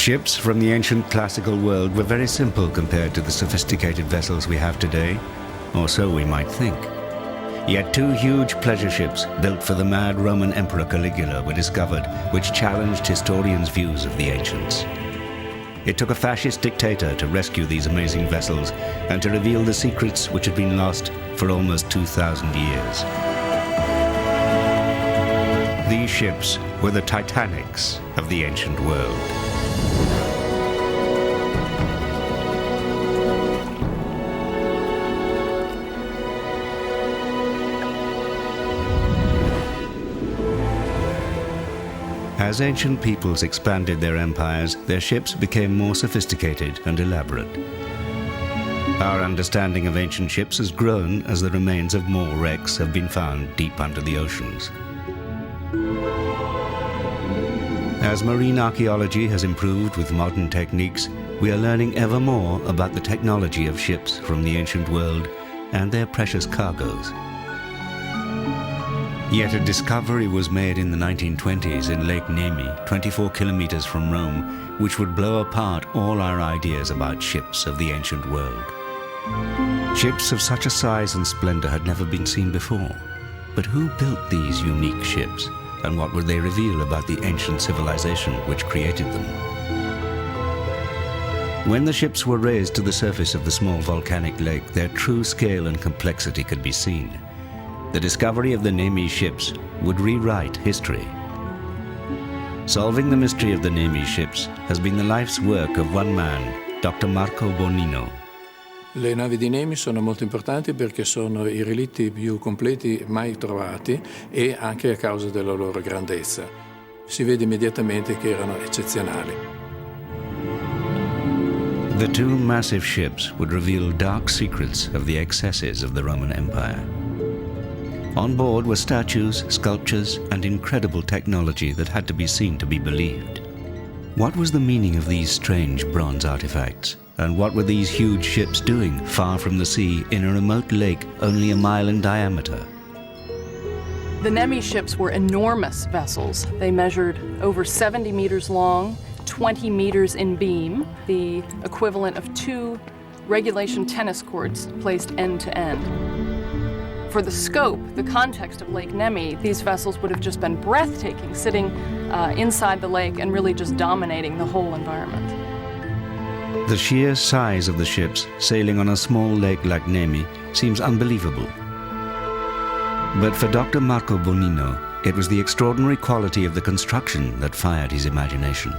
Ships from the ancient classical world were very simple compared to the sophisticated vessels we have today, or so we might think. Yet two huge pleasure ships built for the mad Roman Emperor Caligula were discovered, which challenged historians' views of the ancients. It took a fascist dictator to rescue these amazing vessels and to reveal the secrets which had been lost for almost 2,000 years. These ships were the Titanics of the ancient world. As ancient peoples expanded their empires, their ships became more sophisticated and elaborate. Our understanding of ancient ships has grown as the remains of more wrecks have been found deep under the oceans. As marine archaeology has improved with modern techniques, we are learning ever more about the technology of ships from the ancient world and their precious cargoes. Yet a discovery was made in the 1920s in Lake Nemi, 24 kilometers from Rome, which would blow apart all our ideas about ships of the ancient world. Ships of such a size and splendor had never been seen before. But who built these unique ships, and what would they reveal about the ancient civilization which created them? When the ships were raised to the surface of the small volcanic lake, their true scale and complexity could be seen. The discovery of the Nemi ships would rewrite history. Solving the mystery of the Nemi ships has been the life's work of one man, Dr. Marco Bonino. Le navi di Nemi sono molto importanti perché sono i relitti più completi mai trovati e anche a causa della loro grandezza. Si vede immediatamente che erano eccezionali. The two massive ships would reveal dark secrets of the excesses of the Roman Empire. On board were statues, sculptures, and incredible technology that had to be seen to be believed. What was the meaning of these strange bronze artifacts? And what were these huge ships doing far from the sea in a remote lake only a mile in diameter? The Nemi ships were enormous vessels. They measured over 70 meters long, 20 meters in beam, the equivalent of 2 regulation tennis courts placed end to end. For the scope, the context of Lake Nemi, these vessels would have just been breathtaking, sitting inside the lake and really just dominating the whole environment. The sheer size of the ships sailing on a small lake like Nemi seems unbelievable. But for Dr. Marco Bonino, it was the extraordinary quality of the construction that fired his imagination.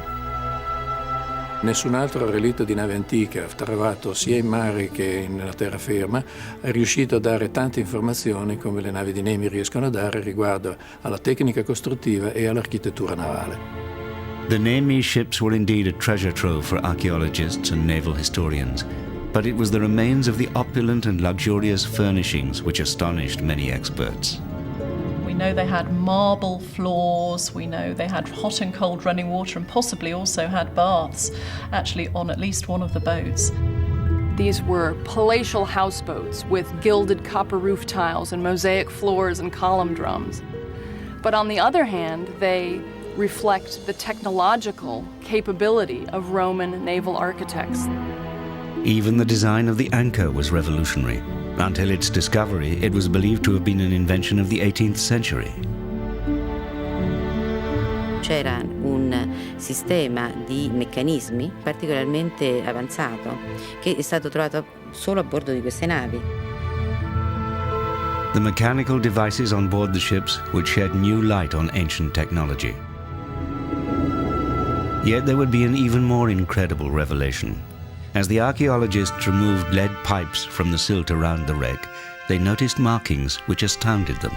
Nessun altro relitto di nave antica, trovato sia in mare che nella terraferma, è riuscito a dare tante informazioni come le navi di Nemi riescono a dare riguardo alla tecnica costruttiva e all'architettura navale. The Nemi ships were indeed a treasure trove for archaeologists and naval historians, but it was the remains of the opulent and luxurious furnishings which astonished many experts. We know they had marble floors, we know they had hot and cold running water and possibly also had baths, actually on at least one of the boats. These were palatial houseboats with gilded copper roof tiles and mosaic floors and column drums. But on the other hand, they reflect the technological capability of Roman naval architects. Even the design of the anchor was revolutionary. Until its discovery, it was believed to have been an invention of the 18th century. C'era un sistema di meccanismi particolarmente avanzato che è stato trovato solo a bordo di queste navi. The mechanical devices on board the ships would shed new light on ancient technology. Yet there would be an even more incredible revelation. As the archaeologists removed lead pipes from the silt around the wreck, they noticed markings which astounded them.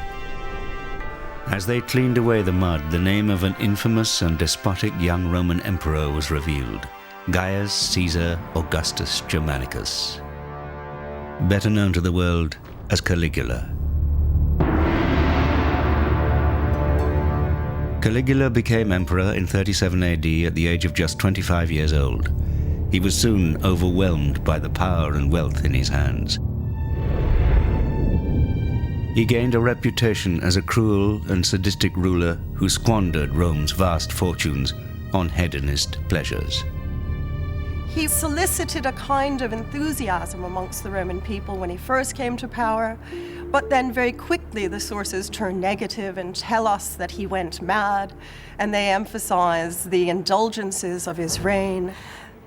As they cleaned away the mud, the name of an infamous and despotic young Roman emperor was revealed, Gaius Caesar Augustus Germanicus, better known to the world as Caligula. Caligula became emperor in 37 AD at the age of just 25 years old. He was soon overwhelmed by the power and wealth in his hands. He gained a reputation as a cruel and sadistic ruler who squandered Rome's vast fortunes on hedonist pleasures. He solicited a kind of enthusiasm amongst the Roman people when he first came to power, but then very quickly the sources turn negative and tell us that he went mad, and they emphasize the indulgences of his reign.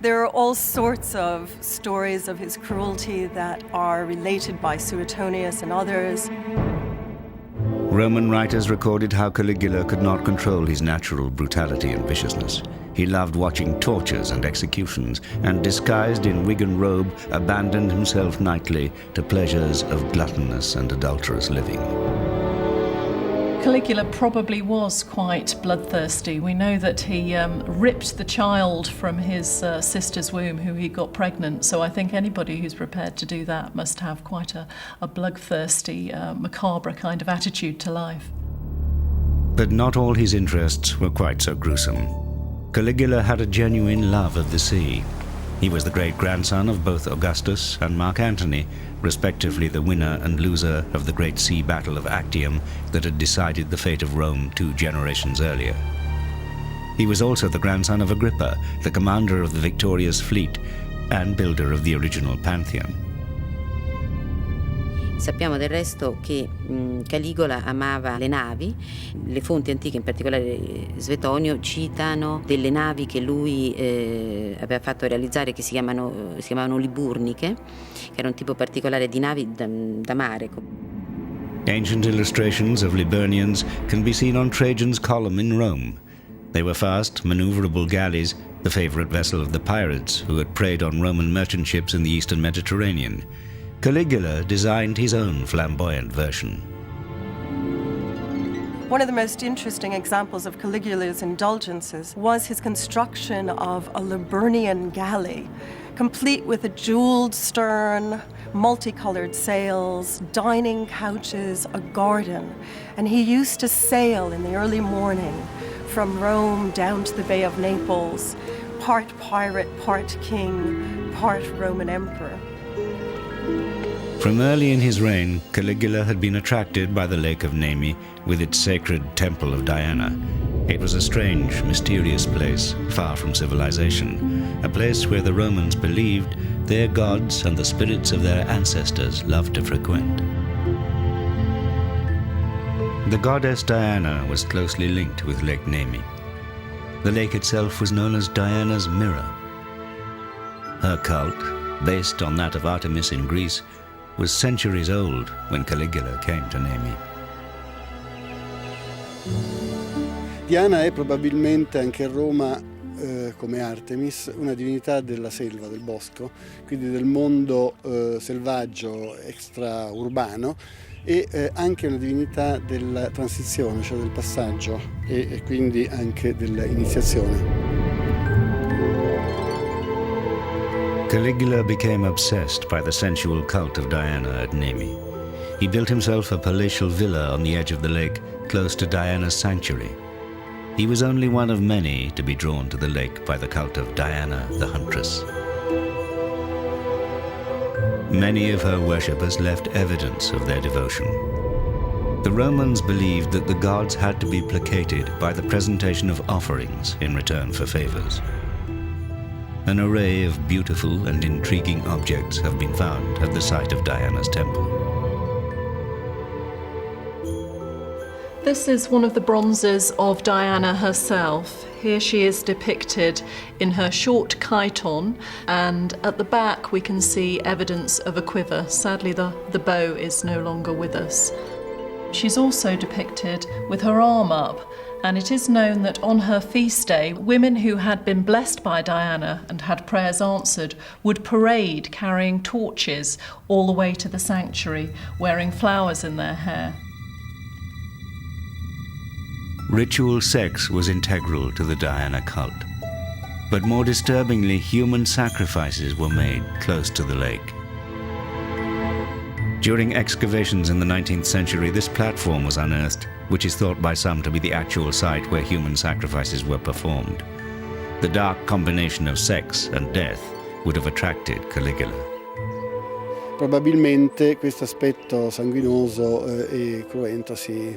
There are all sorts of stories of his cruelty that are related by Suetonius and others. Roman writers recorded how Caligula could not control his natural brutality and viciousness. He loved watching tortures and executions, and disguised in wig and robe, abandoned himself nightly to pleasures of gluttonous and adulterous living. Caligula probably was quite bloodthirsty. We know that he ripped the child from his sister's womb who he got pregnant, so I think anybody who's prepared to do that must have quite a bloodthirsty, macabre kind of attitude to life. But not all his interests were quite so gruesome. Caligula had a genuine love of the sea. He was the great-grandson of both Augustus and Mark Antony, respectively the winner and loser of the great sea battle of Actium that had decided the fate of Rome 2 generations earlier. He was also the grandson of Agrippa, the commander of the victorious fleet and builder of the original Pantheon. Sappiamo del resto che Caligola amava le navi. Le fonti antiche, in particolare Svetonio, citano delle navi che lui aveva fatto realizzare che si chiamavano liburniche, che era un tipo particolare di navi da mare. Ancient illustrations of Liburnians can be seen on Trajan's column in Rome. They were fast, maneuverable galleys, the favorite vessel of the pirates who had preyed on Roman merchant ships in the eastern Mediterranean. Caligula designed his own flamboyant version. One of the most interesting examples of Caligula's indulgences was his construction of a Liburnian galley, complete with a jeweled stern, multicolored sails, dining couches, a garden. And he used to sail in the early morning from Rome down to the Bay of Naples, part pirate, part king, part Roman emperor. From early in his reign, Caligula had been attracted by the Lake of Nemi with its sacred temple of Diana. It was a strange, mysterious place, far from civilization, a place where the Romans believed their gods and the spirits of their ancestors loved to frequent. The goddess Diana was closely linked with Lake Nemi. The lake itself was known as Diana's Mirror. Her cult, based on that of Artemis in Greece, was centuries old when Caligula came to Nemi. Diana è probabilmente anche a Roma, come Artemis, una divinità della selva, del bosco, quindi del mondo selvaggio extraurbano, e anche una divinità della transizione, cioè del passaggio e quindi anche dell'iniziazione. Caligula became obsessed by the sensual cult of Diana at Nemi. He built himself a palatial villa on the edge of the lake, close to Diana's sanctuary. He was only one of many to be drawn to the lake by the cult of Diana the Huntress. Many of her worshippers left evidence of their devotion. The Romans believed that the gods had to be placated by the presentation of offerings in return for favors. An array of beautiful and intriguing objects have been found at the site of Diana's temple. This is one of the bronzes of Diana herself. Here she is depicted in her short chiton, and at the back we can see evidence of a quiver. Sadly, the bow is no longer with us. She's also depicted with her arm up, and it is known that on her feast day, women who had been blessed by Diana and had prayers answered would parade carrying torches all the way to the sanctuary, wearing flowers in their hair. Ritual sex was integral to the Diana cult. But more disturbingly, human sacrifices were made close to the lake. During excavations in the 19th century, this platform was unearthed, which is thought by some to be the actual site where human sacrifices were performed. The dark combination of sex and death would have attracted Caligula. Probabilmente questo aspetto sanguinoso e cruento si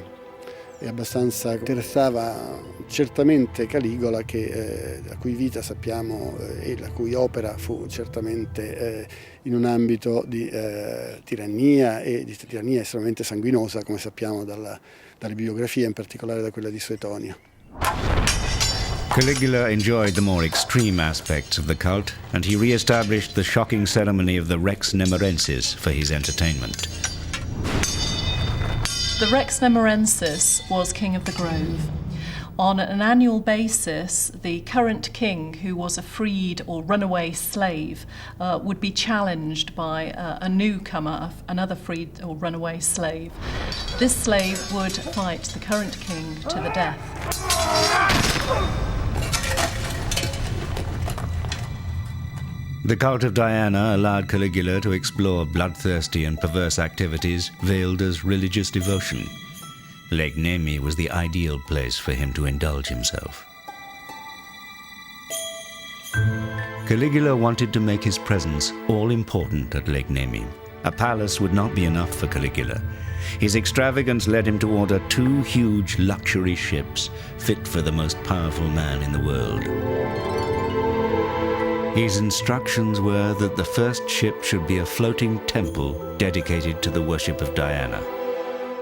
e abbastanza interessava certamente Caligola, la cui vita sappiamo e la cui opera fu certamente in un ambito di tirannia e di tirannia estremamente sanguinosa, come sappiamo dalle biografie, in particolare da quella di Suetonio. Caligula enjoyed the more extreme aspects of the cult, and he re-established the shocking ceremony of the Rex Nemorensis for his entertainment. The Rex Nemorensis was king of the Grove. On an annual basis, the current king, who was a freed or runaway slave, would be challenged by a newcomer, another freed or runaway slave. This slave would fight the current king to the death. The cult of Diana allowed Caligula to explore bloodthirsty and perverse activities veiled as religious devotion. Lake Nemi was the ideal place for him to indulge himself. Caligula wanted to make his presence all-important at Lake Nemi. A palace would not be enough for Caligula. His extravagance led him to order 2 huge luxury ships fit for the most powerful man in the world. His instructions were that the first ship should be a floating temple dedicated to the worship of Diana.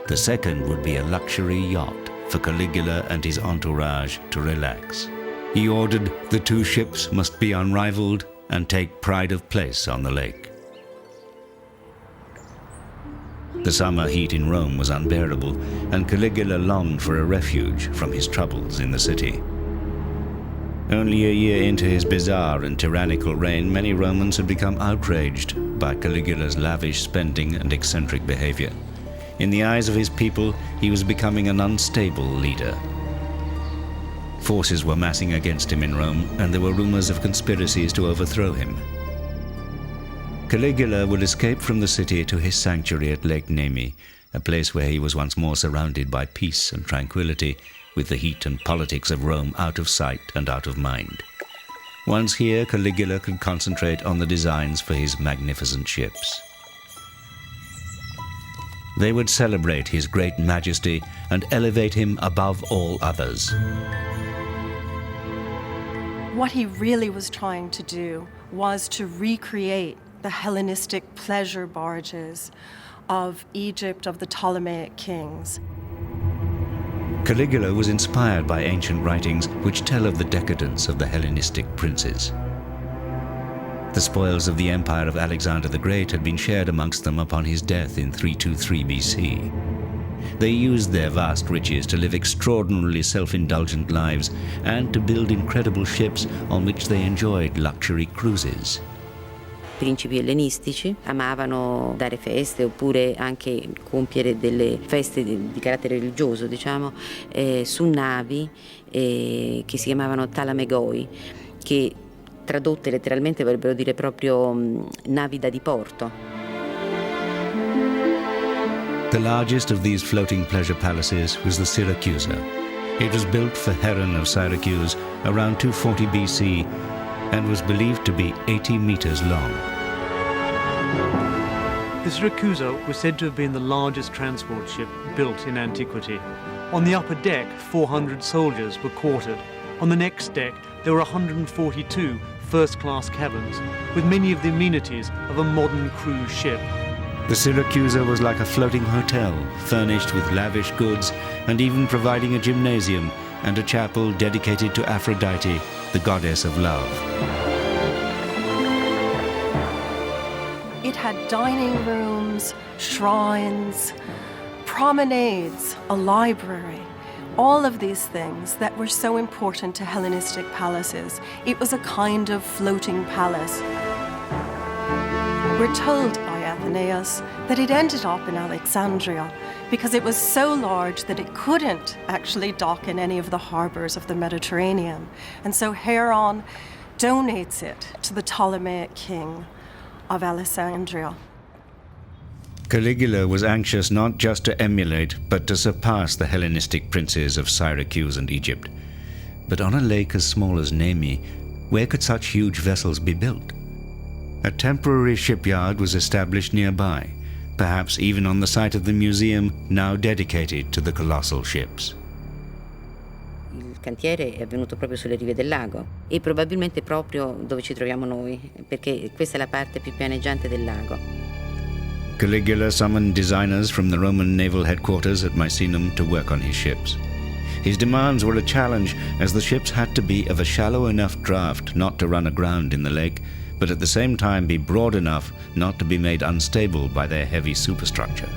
The second would be a luxury yacht for Caligula and his entourage to relax. He ordered the 2 ships must be unrivaled and take pride of place on the lake. The summer heat in Rome was unbearable, and Caligula longed for a refuge from his troubles in the city. Only a year into his bizarre and tyrannical reign, many Romans had become outraged by Caligula's lavish spending and eccentric behavior. In the eyes of his people, he was becoming an unstable leader. Forces were massing against him in Rome, and there were rumors of conspiracies to overthrow him. Caligula would escape from the city to his sanctuary at Lake Nemi, a place where he was once more surrounded by peace and tranquility, with the heat and politics of Rome out of sight and out of mind. Once here, Caligula could concentrate on the designs for his magnificent ships. They would celebrate his great majesty and elevate him above all others. What he really was trying to do was to recreate the Hellenistic pleasure barges of Egypt, of the Ptolemaic kings. Caligula was inspired by ancient writings which tell of the decadence of the Hellenistic princes. The spoils of the empire of Alexander the Great had been shared amongst them upon his death in 323 BC. They used their vast riches to live extraordinarily self-indulgent lives and to build incredible ships on which they enjoyed luxury cruises. Principi ellenistici amavano dare feste oppure anche compiere delle feste di carattere religioso, diciamo, su navi che si chiamavano talamegoi, che tradotte letteralmente vorrebbero dire proprio navi da diporto. The largest of these floating pleasure palaces was the Syracusa. It was built for Heron of Syracuse around 240 BC and was believed to be 80 meters long. The Syracusa was said to have been the largest transport ship built in antiquity. On the upper deck, 400 soldiers were quartered. On the next deck, there were 142 first-class cabins, with many of the amenities of a modern cruise ship. The Syracusa was like a floating hotel, furnished with lavish goods and even providing a gymnasium and a chapel dedicated to Aphrodite, the goddess of love. It had dining rooms, shrines, promenades, a library, all of these things that were so important to Hellenistic palaces. It was a kind of floating palace. We're told by Athenaeus that it ended up in Alexandria because it was so large that it couldn't actually dock in any of the harbors of the Mediterranean. And so Heron donates it to the Ptolemaic king of Alexandria. Caligula was anxious not just to emulate, but to surpass the Hellenistic princes of Syracuse and Egypt. But on a lake as small as Nemi, where could such huge vessels be built? A temporary shipyard was established nearby, perhaps even on the site of the museum now dedicated to the colossal ships. Il cantiere è avvenuto proprio sulle rive del lago e probabilmente proprio dove ci troviamo noi, perché questa è la parte più pianeggiante del lago. Caligula summoned designers from the Roman naval headquarters at Misenum to work on his ships. His demands were a challenge, as the ships had to be of a shallow enough draft not to run aground in the lake, but at the same time be broad enough not to be made unstable by their heavy superstructure.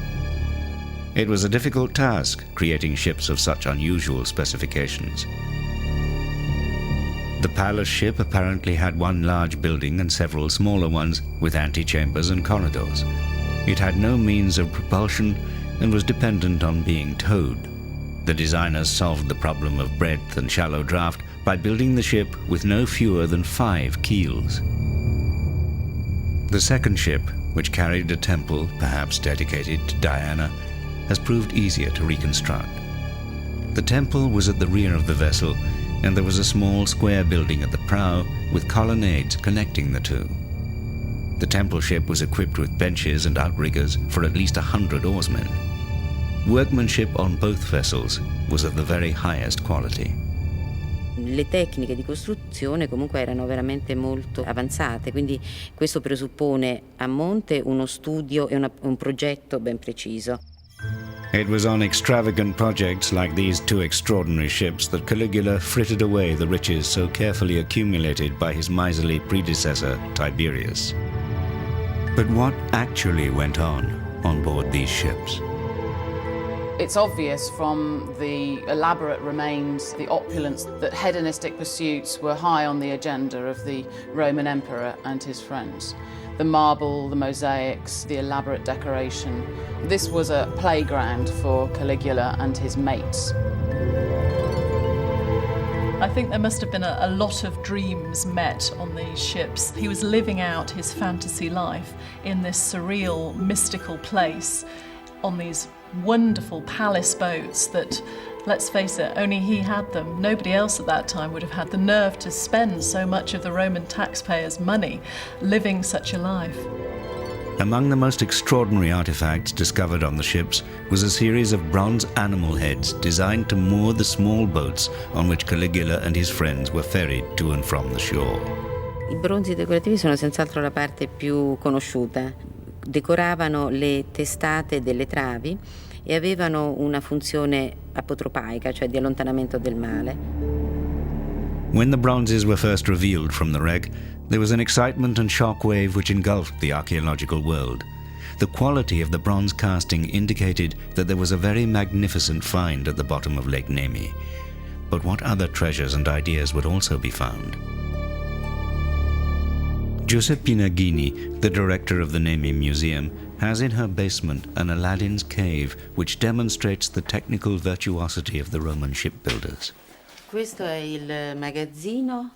It was a difficult task, creating ships of such unusual specifications. The palace ship apparently had one large building and several smaller ones with antechambers and corridors. It had no means of propulsion and was dependent on being towed. The designers solved the problem of breadth and shallow draft by building the ship with no fewer than 5 keels. The second ship, which carried a temple, perhaps dedicated to Diana, has proved easier to reconstruct. The temple was at the rear of the vessel, and there was a small square building at the prow with colonnades connecting the two. The temple ship was equipped with benches and outriggers for at least 100 oarsmen. Workmanship on both vessels was of the very highest quality. Le tecniche di costruzione comunque erano veramente molto avanzate, quindi questo presuppone a monte uno studio e un progetto ben preciso. It was on extravagant projects like these 2 extraordinary ships that Caligula frittered away the riches so carefully accumulated by his miserly predecessor, Tiberius. But what actually went on board these ships? It's obvious from the elaborate remains, the opulence, that hedonistic pursuits were high on the agenda of the Roman emperor and his friends. The marble, the mosaics, the elaborate decoration. This was a playground for Caligula and his mates. I think there must have been a lot of dreams met on these ships. He was living out his fantasy life in this surreal, mystical place on these wonderful palace boats that, let's face it, only he had them. Nobody else at that time would have had the nerve to spend so much of the Roman taxpayers' money living such a life. Among the most extraordinary artifacts discovered on the ships was a series of bronze animal heads designed to moor the small boats on which Caligula and his friends were ferried to and from the shore. I bronzi decorativi sono senz'altro la parte più conosciuta. Decoravano le testate delle travi e avevano una funzione apotropaica, cioè di allontanamento del male. When the bronzes were first revealed from the wreck, there was an excitement and shockwave which engulfed the archaeological world. The quality of the bronze casting indicated that there was a very magnificent find at the bottom of Lake Nemi. But what other treasures and ideas would also be found? Giuseppina Ghini, the director of the Nemi Museum, has in her basement an Aladdin's cave which demonstrates the technical virtuosity of the Roman shipbuilders. Questo è il magazzino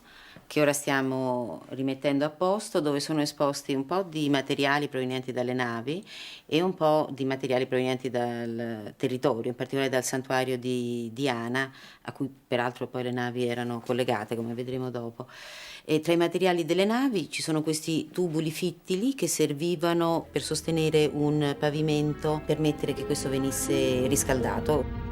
che ora stiamo rimettendo a posto, dove sono esposti un po' di materiali provenienti dalle navi e un po' di materiali provenienti dal territorio, in particolare dal santuario di Diana, a cui peraltro poi le navi erano collegate, come vedremo dopo. E tra i materiali delle navi ci sono questi tubuli fittili che servivano per sostenere un pavimento, permettere che questo venisse riscaldato.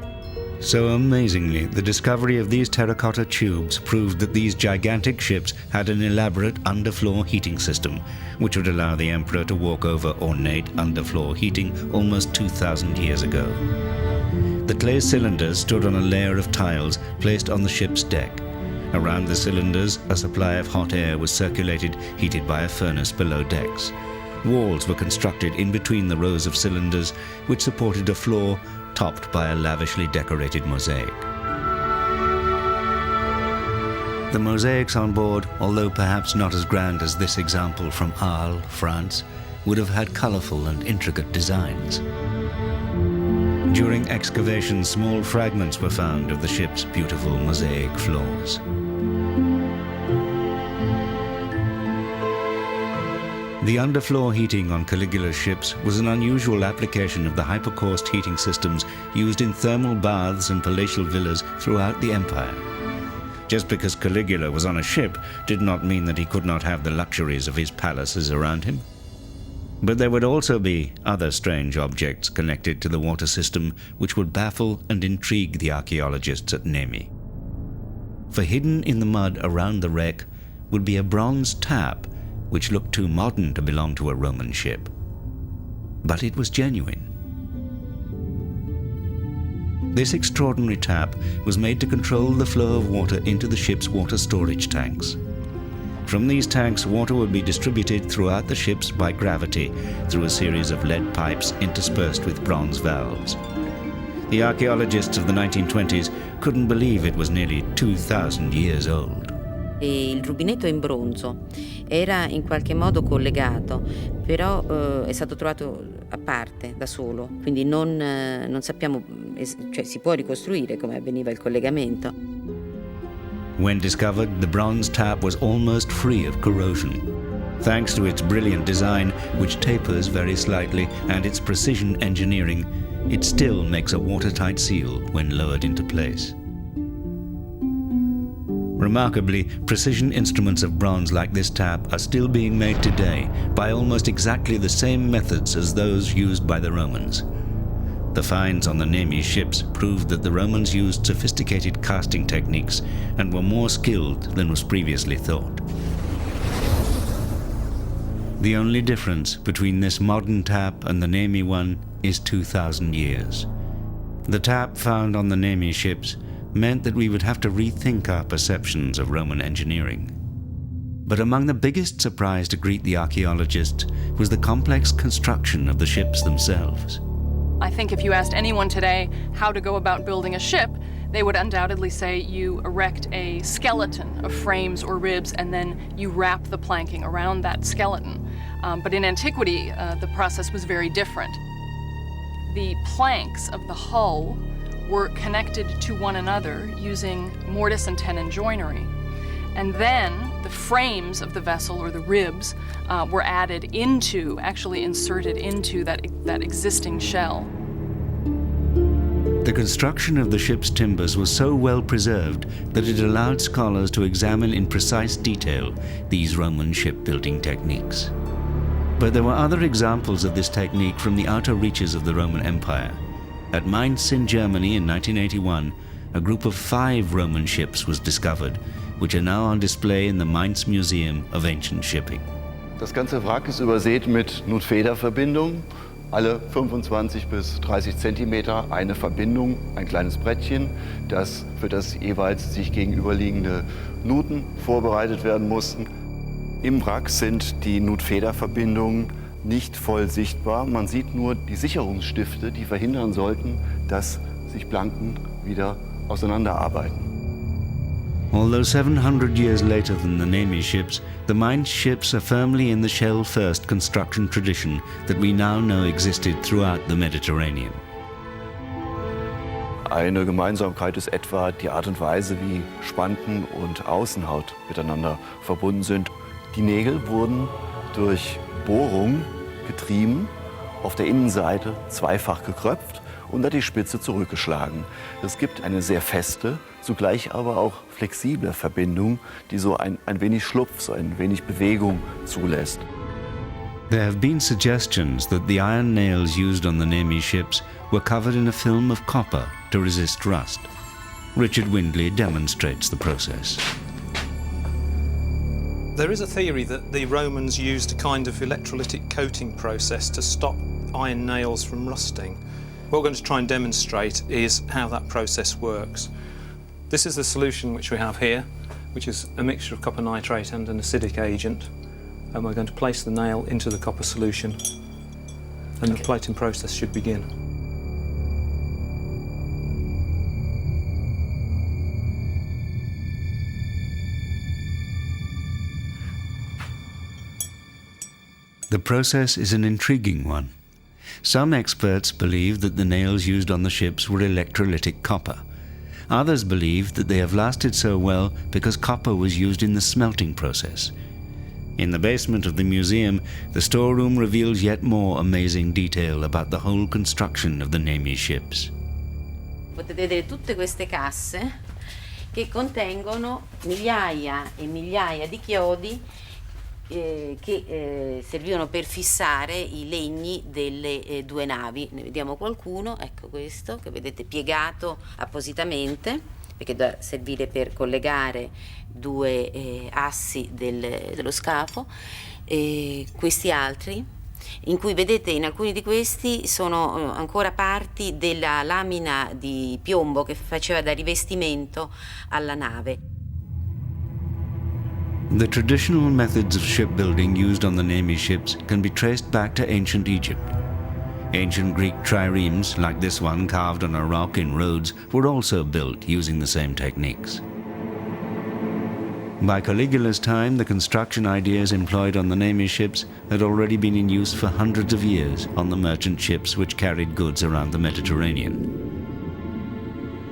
So amazingly, the discovery of these terracotta tubes proved that these gigantic ships had an elaborate underfloor heating system, which would allow the emperor to walk over ornate underfloor heating almost 2,000 years ago. The clay cylinders stood on a layer of tiles placed on the ship's deck. Around the cylinders, a supply of hot air was circulated, heated by a furnace below decks. Walls were constructed in between the rows of cylinders, which supported a floor topped by a lavishly decorated mosaic. The mosaics on board, although perhaps not as grand as this example from Arles, France, would have had colorful and intricate designs. During excavations, small fragments were found of the ship's beautiful mosaic floors. The underfloor heating on Caligula's ships was an unusual application of the hypercaust heating systems used in thermal baths and palatial villas throughout the empire. Just because Caligula was on a ship did not mean that he could not have the luxuries of his palaces around him. But there would also be other strange objects connected to the water system which would baffle and intrigue the archaeologists at Nemi. For hidden in the mud around the wreck would be a bronze tap which looked too modern to belong to a Roman ship. But it was genuine. This extraordinary tap was made to control the flow of water into the ship's water storage tanks. From these tanks, water would be distributed throughout the ships by gravity through a series of lead pipes interspersed with bronze valves. The archaeologists of the 1920s couldn't believe it was nearly 2,000 years old. Il rubinetto è in bronzo, era in qualche modo collegato, però è stato trovato a parte, da solo, quindi non sappiamo, cioè si può ricostruire come avveniva il collegamento. When discovered, the bronze tap was almost free of corrosion. Thanks to its brilliant design, which tapers very slightly, and its precision engineering, it still makes a watertight seal when lowered into place. Remarkably, precision instruments of bronze like this tap are still being made today by almost exactly the same methods as those used by the Romans. The finds on the Nemi ships proved that the Romans used sophisticated casting techniques and were more skilled than was previously thought. The only difference between this modern tap and the Nemi one is 2,000 years. The tap found on the Nemi ships meant that we would have to rethink our perceptions of Roman engineering. But among the biggest surprise to greet the archaeologists was the complex construction of the ships themselves. I think if you asked anyone today how to go about building a ship, they would undoubtedly say you erect a skeleton of frames or ribs and then you wrap the planking around that skeleton. But in antiquity, the process was very different. The planks of the hull were connected to one another using mortise and tenon joinery. And then the frames of the vessel, or the ribs, were added into, actually inserted into that existing shell. The construction of the ship's timbers was so well preserved that it allowed scholars to examine in precise detail these Roman shipbuilding techniques. But there were other examples of this technique from the outer reaches of the Roman Empire. At Mainz in Germany in 1981, a group of 5 Roman ships was discovered, which are now on display in the Mainz Museum of Ancient Shipping. Das ganze Wrack ist übersät mit Nut-Feder-Verbindungen. Alle 25 bis 30 Zentimeter eine Verbindung, ein kleines Brettchen, für das jeweils sich gegenüberliegende Nuten vorbereitet werden mussten. Im Wrack sind die Nut-Feder-Verbindungen nicht voll sichtbar. Man sieht nur die Sicherungsstifte, die verhindern sollten, dass sich Planken wieder auseinanderarbeiten. Although 700 years later than the Nemi ships, the Mainz ships are firmly in the shell-first construction tradition that we now know existed throughout the Mediterranean. Eine Gemeinsamkeit ist etwa die Art und Weise, wie Spanten und Außenhaut miteinander verbunden sind. Die Nägel wurden durch Bohrung getrieben, auf der Innenseite zweifach gekröpft und an die Spitze zurückgeschlagen. Es gibt eine sehr feste, zugleich aber auch flexible Verbindung, die so ein wenig Schlupf, so ein wenig Bewegung zulässt. There have been suggestions that the iron nails used on the Nemi ships were covered in a film of copper to resist rust. Richard Windley demonstrates the process. There is a theory that the Romans used a kind of electrolytic coating process to stop iron nails from rusting. What we're going to try and demonstrate is how that process works. This is the solution which we have here, which is a mixture of copper nitrate and an acidic agent. And we're going to place the nail into the copper solution, and the plating process should begin. The process is an intriguing one. Some experts believe that the nails used on the ships were electrolytic copper. Others believe that they have lasted so well because copper was used in the smelting process. In the basement of the museum, the storeroom reveals yet more amazing detail about the whole construction of the Nemi ships. Potete vedere tutte queste casse che contengono migliaia e migliaia di chiodi che servivano per fissare i legni delle due navi. Ne vediamo qualcuno, ecco questo, che vedete piegato appositamente, perché doveva servire per collegare due assi dello scafo. Questi altri, in cui vedete in alcuni di questi sono ancora parti della lamina di piombo che faceva da rivestimento alla nave. The traditional methods of shipbuilding used on the Nemi ships can be traced back to ancient Egypt. Ancient Greek triremes, like this one carved on a rock in Rhodes, were also built using the same techniques. By Caligula's time, the construction ideas employed on the Nemi ships had already been in use for hundreds of years on the merchant ships which carried goods around the Mediterranean.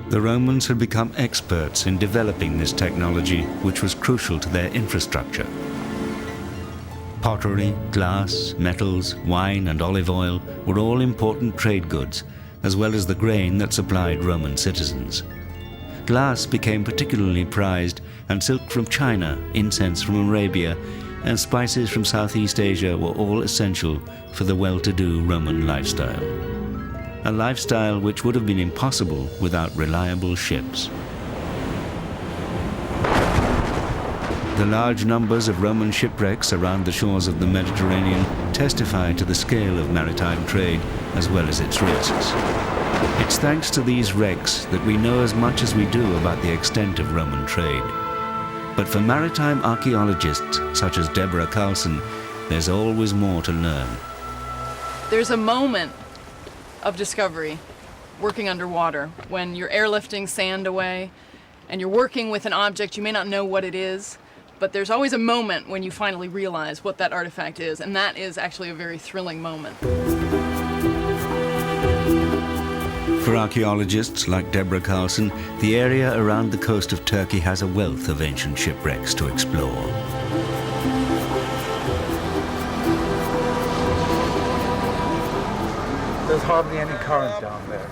The Romans had become experts in developing this technology, which was crucial to their infrastructure. Pottery, glass, metals, wine and olive oil were all important trade goods, as well as the grain that supplied Roman citizens. Glass became particularly prized, and silk from China, incense from Arabia, and spices from Southeast Asia were all essential for the well-to-do Roman lifestyle. A lifestyle which would have been impossible without reliable ships. The large numbers of Roman shipwrecks around the shores of the Mediterranean testify to the scale of maritime trade as well as its risks. It's thanks to these wrecks that we know as much as we do about the extent of Roman trade. But for maritime archaeologists such as Deborah Carlson, there's always more to learn. There's a moment of discovery working underwater when you're airlifting sand away and you're working with an object. You may not know what it is, but there's always a moment when you finally realize what that artifact is, and that is actually a very thrilling moment. For archaeologists like Deborah Carlson, the area around the coast of Turkey has a wealth of ancient shipwrecks to explore. There's hardly any current down there.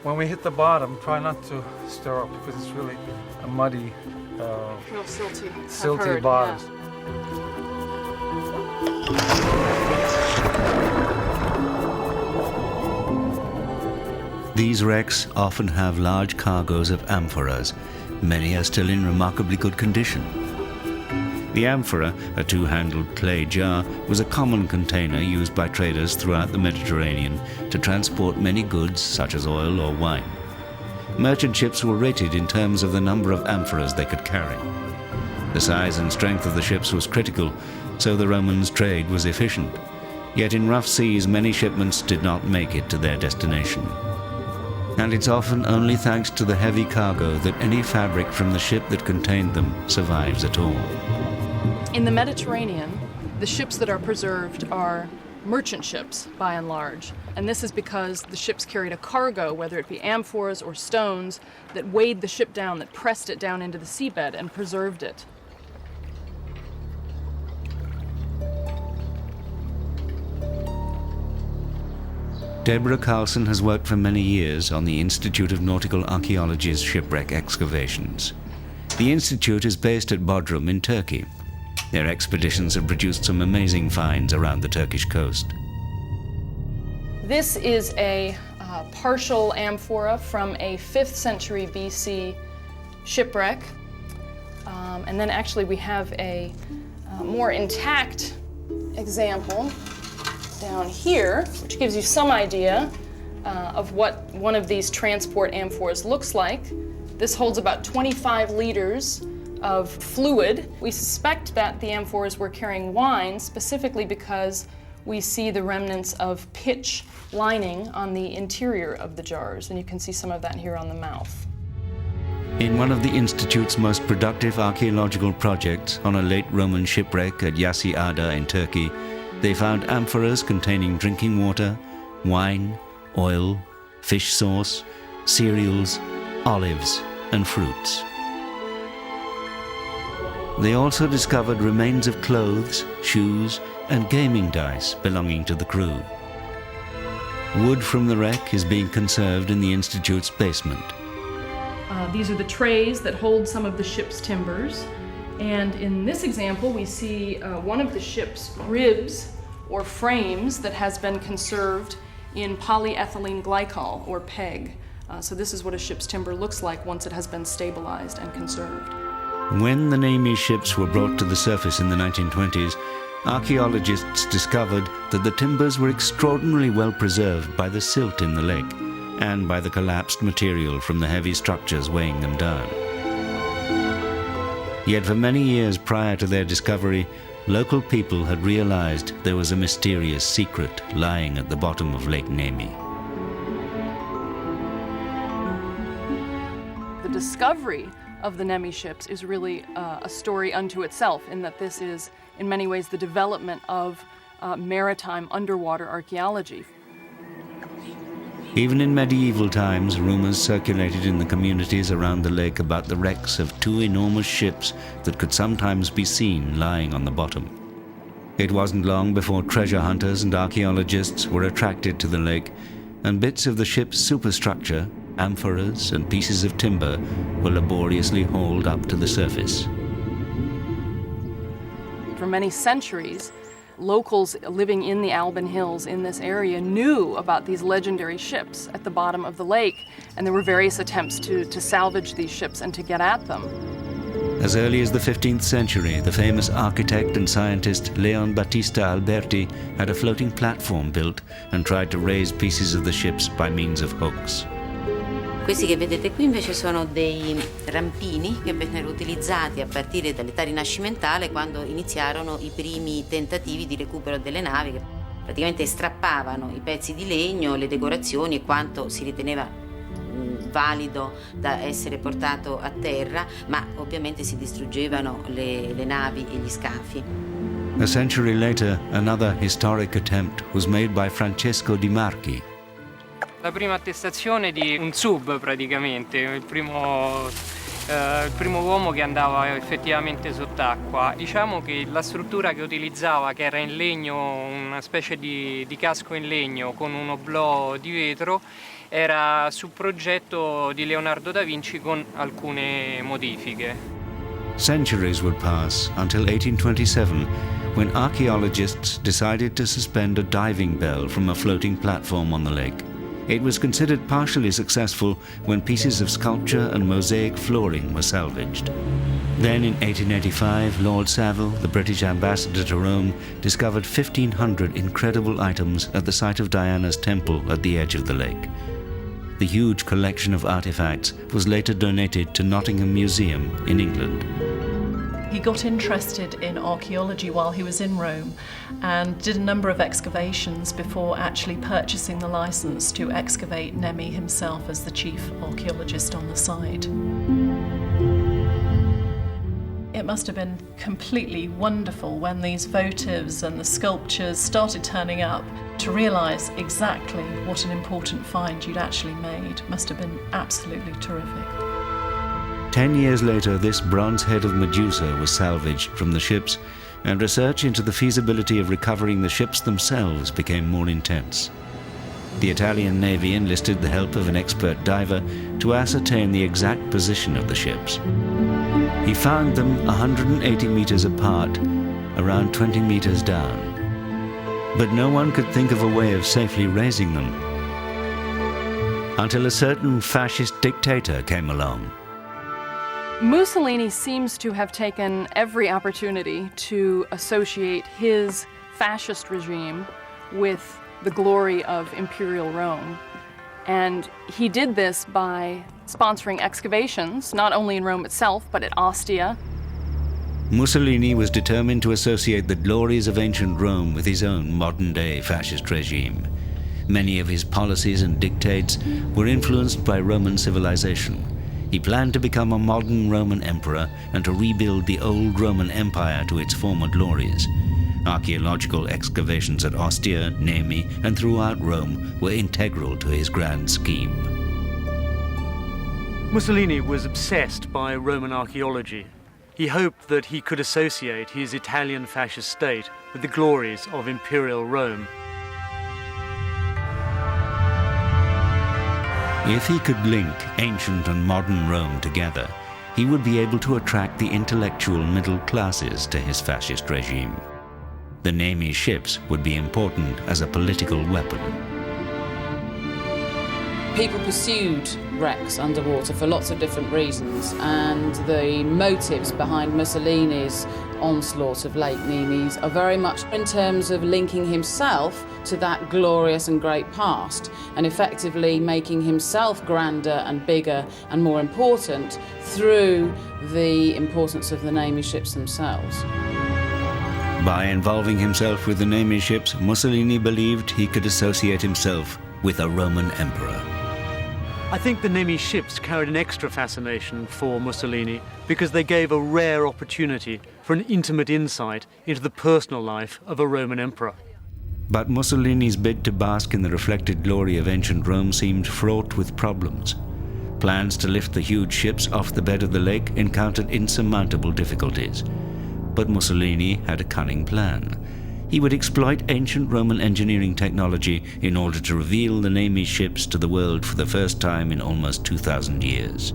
When we hit the bottom, try not to stir up because it's really a muddy, real silty bottom. These wrecks often have large cargoes of amphoras. Many are still in remarkably good condition. The amphora, a two-handled clay jar, was a common container used by traders throughout the Mediterranean to transport many goods such as oil or wine. Merchant ships were rated in terms of the number of amphoras they could carry. The size and strength of the ships was critical, so the Romans' trade was efficient. Yet in rough seas, many shipments did not make it to their destination. And it's often only thanks to the heavy cargo that any fabric from the ship that contained them survives at all. In the Mediterranean, the ships that are preserved are merchant ships, by and large. And this is because the ships carried a cargo, whether it be amphoras or stones, that weighed the ship down, that pressed it down into the seabed and preserved it. Deborah Carlson has worked for many years on the Institute of Nautical Archaeology's shipwreck excavations. The institute is based at Bodrum in Turkey. Their expeditions have produced some amazing finds around the Turkish coast. This is a partial amphora from a 5th century BC shipwreck. And then actually we have a more intact example down here, which gives you some idea of what one of these transport amphoras looks like. This holds about 25 liters of fluid. We suspect that the amphoras were carrying wine, specifically because we see the remnants of pitch lining on the interior of the jars, and you can see some of that here on the mouth. In one of the Institute's most productive archaeological projects on a late Roman shipwreck at Yassi Ada in Turkey, they found amphoras containing drinking water, wine, oil, fish sauce, cereals, olives, and fruits. They also discovered remains of clothes, shoes, and gaming dice belonging to the crew. Wood from the wreck is being conserved in the Institute's basement. These are the trays that hold some of the ship's timbers. And in this example, we see one of the ship's ribs or frames that has been conserved in polyethylene glycol, or PEG. So this is what a ship's timber looks like once it has been stabilized and conserved. When the Nemi ships were brought to the surface in the 1920s, archaeologists discovered that the timbers were extraordinarily well preserved by the silt in the lake and by the collapsed material from the heavy structures weighing them down. Yet for many years prior to their discovery, local people had realized there was a mysterious secret lying at the bottom of Lake Nemi. The discovery of the Nemi ships is really a story unto itself, in that this is, in many ways, the development of maritime underwater archaeology. Even in medieval times, rumors circulated in the communities around the lake about the wrecks of two enormous ships that could sometimes be seen lying on the bottom. It wasn't long before treasure hunters and archaeologists were attracted to the lake, and bits of the ship's superstructure, amphoras and pieces of timber, were laboriously hauled up to the surface. For many centuries, locals living in the Alban Hills in this area knew about these legendary ships at the bottom of the lake, and there were various attempts to salvage these ships and to get at them. As early as the 15th century, the famous architect and scientist Leon Battista Alberti had a floating platform built and tried to raise pieces of the ships by means of hooks. Questi che vedete qui invece sono dei rampini che vennero utilizzati a partire dall'età rinascimentale, quando iniziarono i primi tentativi di recupero delle navi, che praticamente strappavano i pezzi di legno, le decorazioni e quanto si riteneva valido da essere portato a terra, ma ovviamente si distruggevano le navi e gli scafi. A century later, another historic attempt was made by Francesco Di Marchi. La prima attestazione di un sub, praticamente, il primo uomo che andava effettivamente sott'acqua. Diciamo che la struttura che utilizzava, che era in legno, una specie di casco in legno con un oblò di vetro, era su progetto di Leonardo da Vinci con alcune modifiche. Centuries would pass until 1827, when archaeologists decided to suspend a diving bell from a floating platform on the lake. It was considered partially successful when pieces of sculpture and mosaic flooring were salvaged. Then in 1885, Lord Saville, the British ambassador to Rome, discovered 1,500 incredible items at the site of Diana's temple at the edge of the lake. The huge collection of artifacts was later donated to Nottingham Museum in England. He got interested in archaeology while he was in Rome and did a number of excavations before actually purchasing the license to excavate Nemi himself as the chief archaeologist on the site. It must have been completely wonderful when these votives and the sculptures started turning up to realise exactly what an important find you'd actually made. Must have been absolutely terrific. 10 years later, this bronze head of Medusa was salvaged from the ships, and research into the feasibility of recovering the ships themselves became more intense. The Italian Navy enlisted the help of an expert diver to ascertain the exact position of the ships. He found them 180 meters apart, around 20 meters down. But no one could think of a way of safely raising them, until a certain fascist dictator came along. Mussolini seems to have taken every opportunity to associate his fascist regime with the glory of Imperial Rome. And he did this by sponsoring excavations, not only in Rome itself, but at Ostia. Mussolini was determined to associate the glories of ancient Rome with his own modern-day fascist regime. Many of his policies and dictates were influenced by Roman civilization. He planned to become a modern Roman emperor and to rebuild the old Roman Empire to its former glories. Archaeological excavations at Ostia, Nemi, and throughout Rome were integral to his grand scheme. Mussolini was obsessed by Roman archaeology. He hoped that he could associate his Italian fascist state with the glories of Imperial Rome. If he could link ancient and modern Rome together, he would be able to attract the intellectual middle classes to his fascist regime. The Nemi ships would be important as a political weapon. People pursued wrecks underwater for lots of different reasons, and the motives behind Mussolini's onslaught of Lake Nemes are very much in terms of linking himself to that glorious and great past, and effectively making himself grander and bigger and more important through the importance of the Nemi ships themselves. By involving himself with the Nemi ships, Mussolini believed he could associate himself with a Roman emperor. I think the Nemi ships carried an extra fascination for Mussolini because they gave a rare opportunity for an intimate insight into the personal life of a Roman emperor. But Mussolini's bid to bask in the reflected glory of ancient Rome seemed fraught with problems. Plans to lift the huge ships off the bed of the lake encountered insurmountable difficulties. But Mussolini had a cunning plan. He would exploit ancient Roman engineering technology in order to reveal the Nemi ships to the world for the first time in almost 2,000 years.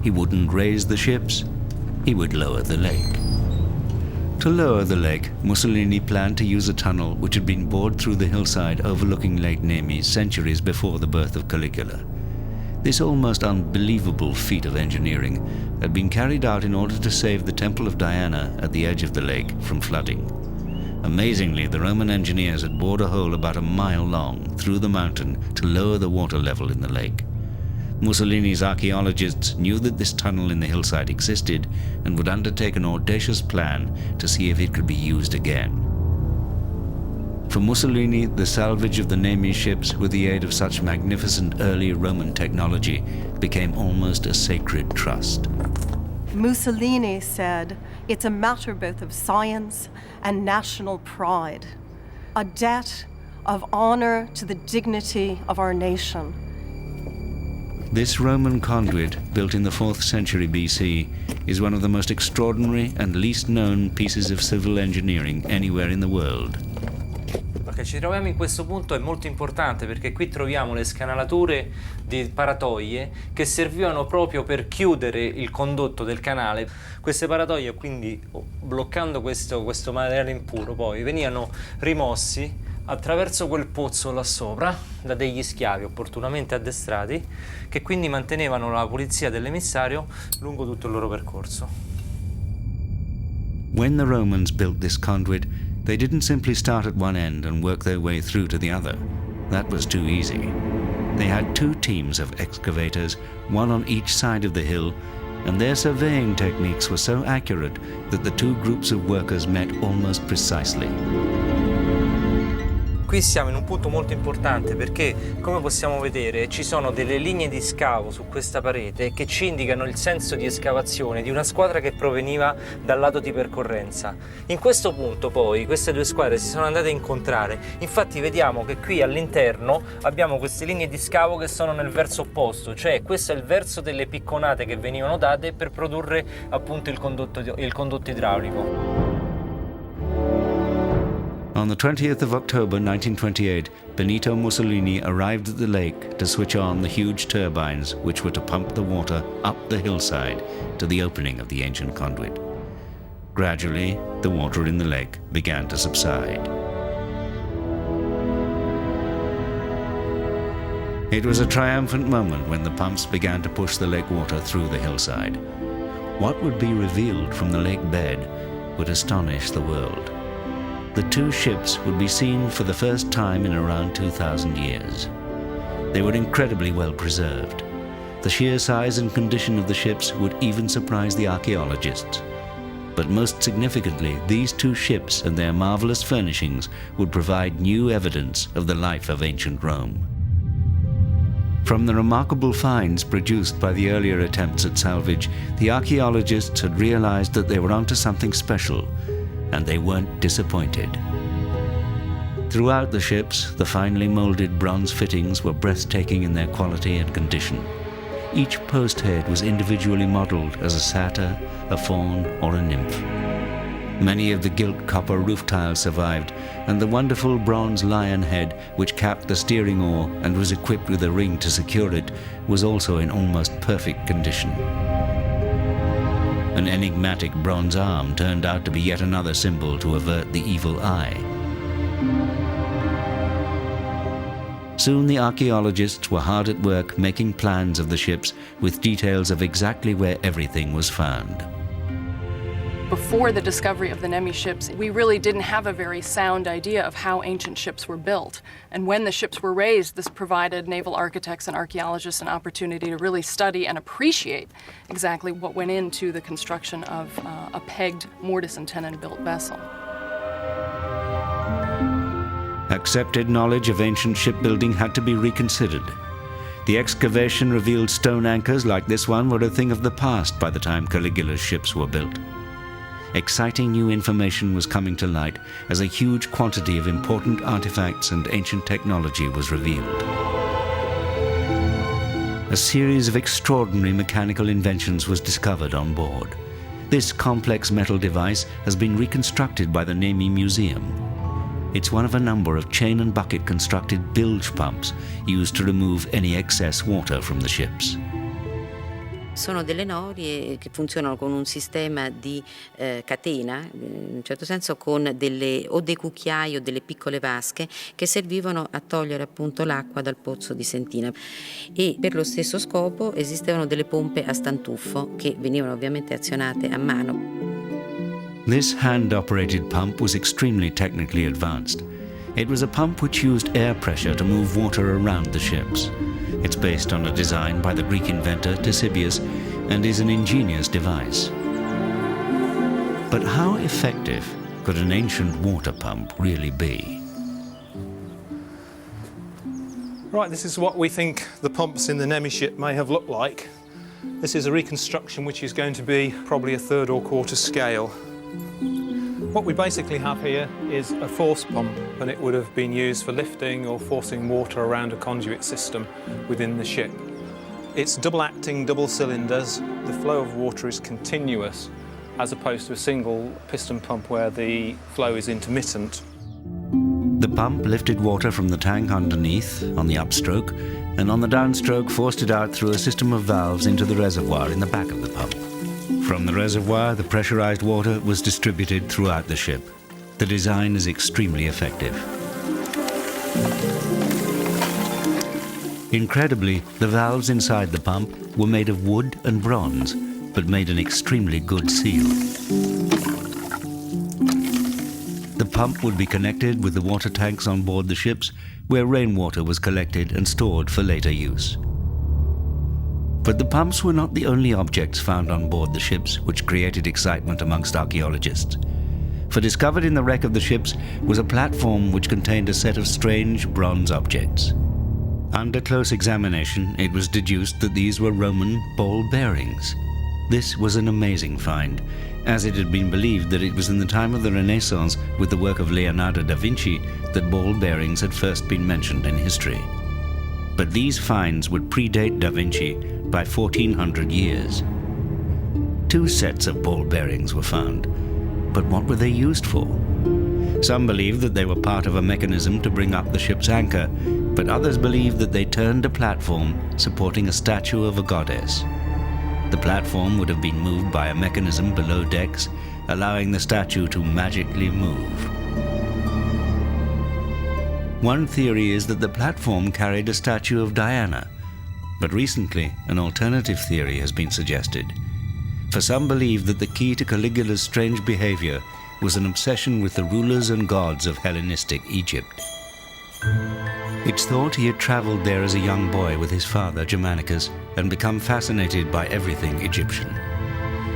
He wouldn't raise the ships, he would lower the lake. To lower the lake, Mussolini planned to use a tunnel which had been bored through the hillside overlooking Lake Nemi centuries before the birth of Caligula. This almost unbelievable feat of engineering had been carried out in order to save the Temple of Diana at the edge of the lake from flooding. Amazingly, the Roman engineers had bored a hole about a mile long through the mountain to lower the water level in the lake. Mussolini's archaeologists knew that this tunnel in the hillside existed and would undertake an audacious plan to see if it could be used again. For Mussolini, the salvage of the Nemi ships with the aid of such magnificent early Roman technology became almost a sacred trust. Mussolini said, "It's a matter both of science and national pride, a debt of honor to the dignity of our nation." This Roman conduit, built in the 4th century BC, is one of the most extraordinary and least known pieces of civil engineering anywhere in the world. Che ci troviamo in questo punto è molto importante perché qui troviamo le scanalature di paratoie che servivano proprio per chiudere il condotto del canale. Queste paratoie, quindi bloccando questo materiale impuro, poi venivano rimossi attraverso quel pozzo là sopra da degli schiavi opportunamente addestrati che quindi mantenevano la pulizia dell'emissario lungo tutto il loro percorso. When the Romans built this conduit, they didn't simply start at one end and work their way through to the other. That was too easy. They had 2 teams of excavators, one on each side of the hill, and their surveying techniques were so accurate that the 2 groups of workers met almost precisely. Qui siamo in un punto molto importante perché, come possiamo vedere, ci sono delle linee di scavo su questa parete che ci indicano il senso di escavazione di una squadra che proveniva dal lato di percorrenza. In questo punto poi queste 2 squadre si sono andate a incontrare, infatti vediamo che qui all'interno abbiamo queste linee di scavo che sono nel verso opposto, cioè questo è il verso delle picconate che venivano date per produrre appunto il condotto idraulico. On the 20th of October 1928, Benito Mussolini arrived at the lake to switch on the huge turbines which were to pump the water up the hillside to the opening of the ancient conduit. Gradually, the water in the lake began to subside. It was a triumphant moment when the pumps began to push the lake water through the hillside. What would be revealed from the lake bed would astonish the world. The 2 ships would be seen for the first time in around 2,000 years. They were incredibly well preserved. The sheer size and condition of the ships would even surprise the archaeologists. But most significantly, these 2 ships and their marvelous furnishings would provide new evidence of the life of ancient Rome. From the remarkable finds produced by the earlier attempts at salvage, the archaeologists had realized that they were onto something special, and they weren't disappointed. Throughout the ships, the finely molded bronze fittings were breathtaking in their quality and condition. Each post head was individually modeled as a satyr, a faun, or a nymph. Many of the gilt copper roof tiles survived, and the wonderful bronze lion head, which capped the steering oar and was equipped with a ring to secure it, was also in almost perfect condition. An enigmatic bronze arm turned out to be yet another symbol to avert the evil eye. Soon the archaeologists were hard at work making plans of the ships with details of exactly where everything was found. Before the discovery of the Nemi ships, we really didn't have a very sound idea of how ancient ships were built. And when the ships were raised, this provided naval architects and archaeologists an opportunity to really study and appreciate exactly what went into the construction of a pegged mortise and tenon built vessel. Accepted knowledge of ancient shipbuilding had to be reconsidered. The excavation revealed stone anchors like this one were a thing of the past by the time Caligula's ships were built. Exciting new information was coming to light as a huge quantity of important artifacts and ancient technology was revealed. A series of extraordinary mechanical inventions was discovered on board. This complex metal device has been reconstructed by the Nemi Museum. It's one of a number of chain and bucket constructed bilge pumps used to remove any excess water from the ships. Sono delle norie che funzionano con un sistema di catena, in un certo senso con dei cucchiai o delle piccole vasche che servivano a togliere appunto l'acqua dal pozzo di Sentina. E per lo stesso scopo esistevano delle pompe a stantuffo che venivano ovviamente azionate a mano. This hand-operated pump was extremely technically advanced. It was a pump which used air pressure to move water around the ships. It's based on a design by the Greek inventor Ctesibius and is an ingenious device. But how effective could an ancient water pump really be? Right, this is what we think the pumps in the Nemi ship may have looked like. This is a reconstruction which is going to be probably a third or quarter scale. What we basically have here is a force pump, and it would have been used for lifting or forcing water around a conduit system within the ship. It's double-acting, double cylinders. The flow of water is continuous, as opposed to a single piston pump where the flow is intermittent. The pump lifted water from the tank underneath on the upstroke, and on the downstroke forced it out through a system of valves into the reservoir in the back of the pump. From the reservoir, the pressurized water was distributed throughout the ship. The design is extremely effective. Incredibly, the valves inside the pump were made of wood and bronze, but made an extremely good seal. The pump would be connected with the water tanks on board the ships, where rainwater was collected and stored for later use. But the pumps were not the only objects found on board the ships which created excitement amongst archaeologists. For discovered in the wreck of the ships was a platform which contained a set of strange bronze objects. Under close examination, it was deduced that these were Roman ball bearings. This was an amazing find, as it had been believed that it was in the time of the Renaissance, with the work of Leonardo da Vinci, that ball bearings had first been mentioned in history. But these finds would predate da Vinci by 1400 years. 2 sets of ball bearings were found, but what were they used for? Some believed that they were part of a mechanism to bring up the ship's anchor, but others believed that they turned a platform supporting a statue of a goddess. The platform would have been moved by a mechanism below decks, allowing the statue to magically move. One theory is that the platform carried a statue of Diana, but recently an alternative theory has been suggested. For some believe that the key to Caligula's strange behavior was an obsession with the rulers and gods of Hellenistic Egypt. It's thought he had traveled there as a young boy with his father Germanicus and become fascinated by everything Egyptian.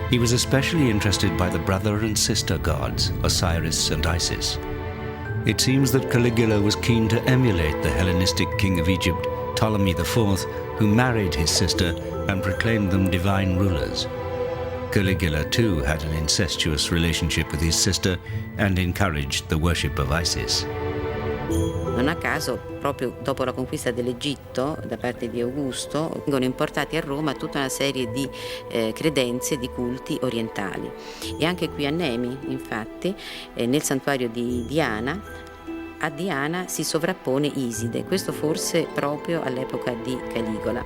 He was especially interested by the brother and sister gods, Osiris and Isis. It seems that Caligula was keen to emulate the Hellenistic king of Egypt, Ptolemy IV, who married his sister and proclaimed them divine rulers. Caligula too had an incestuous relationship with his sister and encouraged the worship of Isis. Non a caso, proprio dopo la conquista dell'Egitto da parte di Augusto, vengono importati a Roma tutta una serie di credenze, di culti orientali. E anche qui a Nemi, infatti, nel santuario di Diana, a Diana si sovrappone Iside, questo forse proprio all'epoca di Caligola.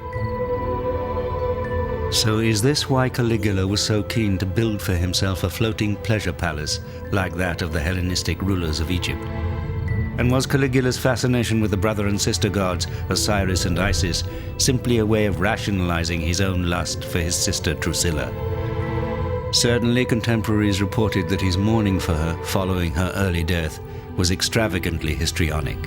So is this why Caligula was so keen to build for himself a floating pleasure palace like that of the Hellenistic rulers of Egypt? And was Caligula's fascination with the brother and sister gods, Osiris and Isis, simply a way of rationalizing his own lust for his sister Drusilla? Certainly contemporaries reported that his mourning for her following her early death was extravagantly histrionic.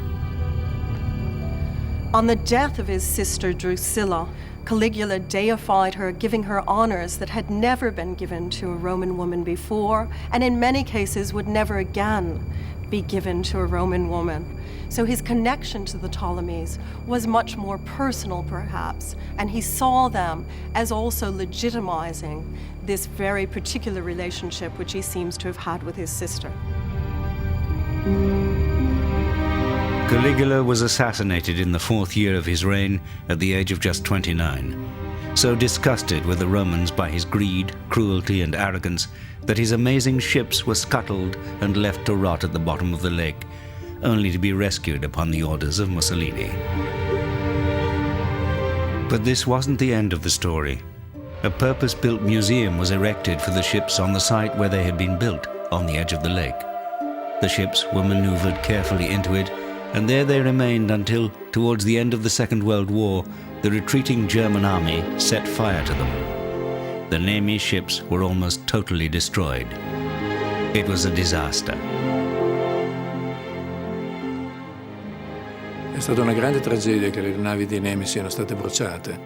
On the death of his sister Drusilla, Caligula deified her, giving her honors that had never been given to a Roman woman before, and in many cases would never again be given to a Roman woman. So his connection to the Ptolemies was much more personal, perhaps, and he saw them as also legitimizing this very particular relationship which he seems to have had with his sister. Caligula was assassinated in the 4th year of his reign at the age of just 29. So disgusted were the Romans by his greed, cruelty, and arrogance that his amazing ships were scuttled and left to rot at the bottom of the lake, only to be rescued upon the orders of Mussolini. But this wasn't the end of the story. A purpose-built museum was erected for the ships on the site where they had been built, on the edge of the lake. The ships were maneuvered carefully into it, and there they remained until, towards the end of the Second World War, the retreating German army set fire to them. The Nemi ships were almost totally destroyed. It was a disaster. È stata una grande tragedia che le navi di Nemi siano state bruciate.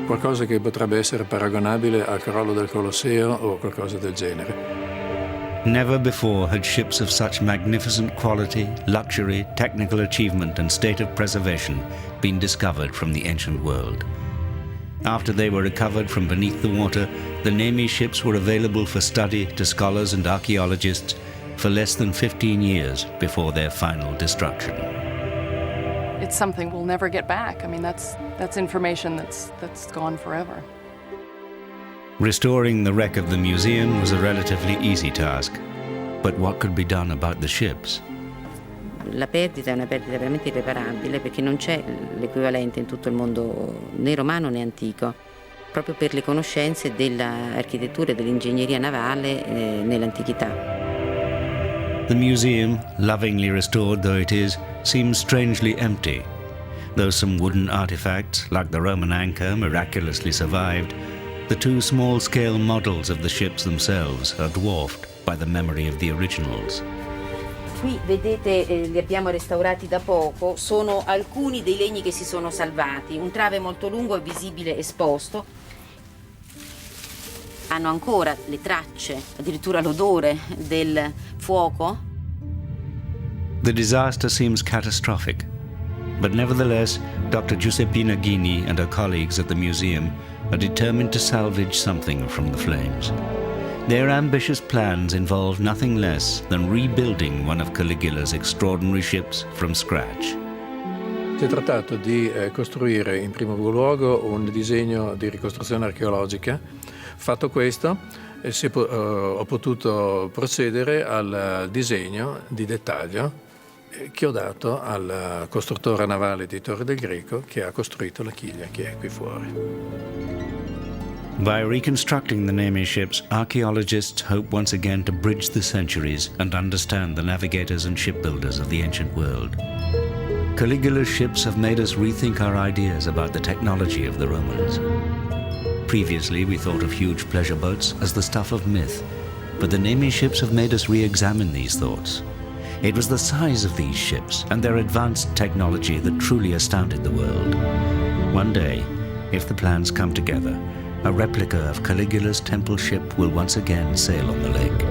Qualcosa che potrebbe essere paragonabile al crollo del Colosseo o qualcosa del genere. Never before had ships of such magnificent quality, luxury, technical achievement, and state of preservation been discovered from the ancient world. After they were recovered from beneath the water, the Nemi ships were available for study to scholars and archaeologists for less than 15 years before their final destruction. It's something we'll never get back. I mean, that's information that's gone forever. Restoring the wreck of the museum was a relatively easy task. But what could be done about the ships? La perdita è una perdita veramente irreparabile perché non c'è l'equivalente in tutto il mondo né romano né antico, proprio per le conoscenze dell'architettura e dell'ingegneria navale nell'antichità. The museum, lovingly restored though it is, seems strangely empty. Though some wooden artifacts, like the Roman anchor, miraculously survived, the two small-scale models of the ships themselves are dwarfed by the memory of the originals. Qui vedete, li abbiamo restaurati da poco, sono alcuni dei legni che si sono salvati. Un trave molto lungo è visibile esposto. Hanno ancora le tracce, addirittura l'odore del fuoco. The disaster seems catastrophic, but nevertheless, Dr. Giuseppina Ghini and her colleagues at the museum are determined to salvage something from the flames. Their ambitious plans involve nothing less than rebuilding one of Caligula's extraordinary ships from scratch. Si è trattato di costruire in primo luogo un disegno di ricostruzione archeologica. Fatto questo, ho potuto procedere al disegno di dettaglio che ho dato al costruttore navale di Torre del Greco che ha costruito la chiglia che è qui fuori. By reconstructing the Nemi ships, archaeologists hope once again to bridge the centuries and understand the navigators and shipbuilders of the ancient world. Caligula's ships have made us rethink our ideas about the technology of the Romans. Previously, we thought of huge pleasure boats as the stuff of myth, but the Nemi ships have made us re-examine these thoughts. It was the size of these ships and their advanced technology that truly astounded the world. One day, if the plans come together, a replica of Caligula's temple ship will once again sail on the lake,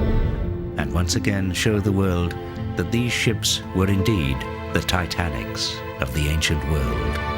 and once again show the world that these ships were indeed the Titanics of the ancient world.